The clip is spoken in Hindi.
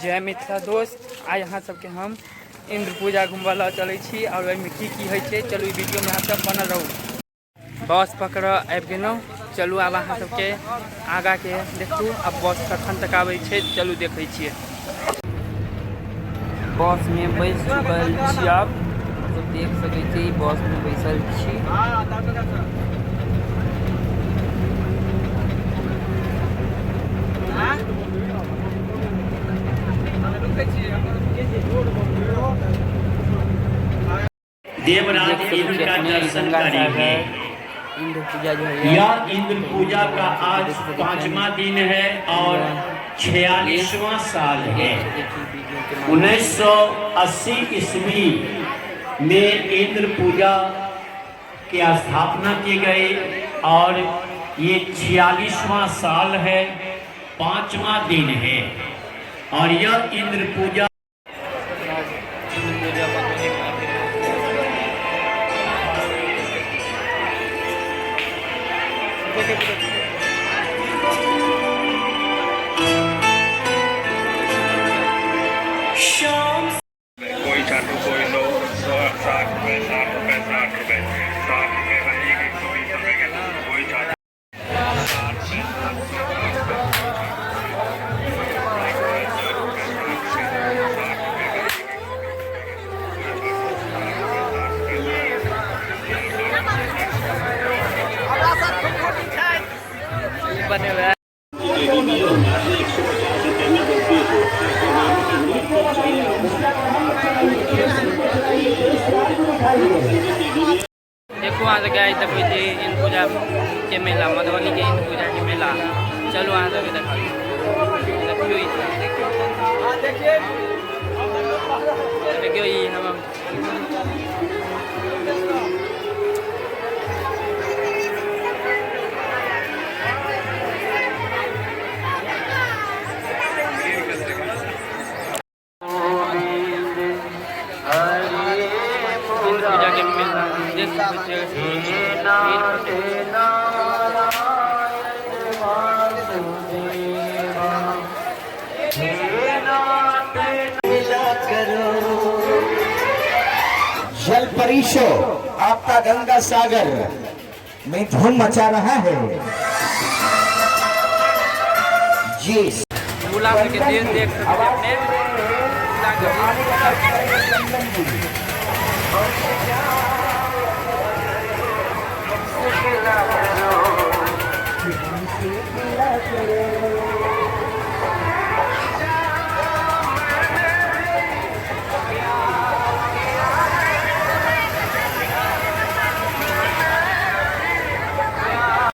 जय मिथिला दोस्त। आज यहाँ सबके हम इंद्र पूजा घूमवा चले छी और में की होइ छै चलू वीडियो में अहाँ सब बनल रहू। बस पकड़ आबि गेलौं, चलू आब अहाँ सबके आगा के देखू। अब बस कखन तक आबै छै चलू देखै छियै। बस में बैस चुकल छी, आप तो देख सकै छी बस में बैसल छी। देवराज इंद्र का दर्शन करेंगे। इंद्र पूजा जो है यह इंद्र पूजा का आज 5वां दिन है और 46वां साल है। 1980 ईस्वी में इंद्र पूजा की स्थापना की गई और ये 46वां साल है, 5वां दिन है। और यह इंद्र पूजा कोई चाटू कोई लो 60 रुपए 60 रुपए 60 रुपए 60 रुपए का एक 120 रुपए का कोई चाटू। बने हुए देखो वहाँ से गए तक इंद्र पूजा के मेला, मधुबनी के इंद्र पूजा के मेला। चलो वहाँ तक देखियो ये हम पूजा के मेला जल परिशो आपका गंगा सागर में धूम मचा रहा है जी। बुला के देख सकते अपने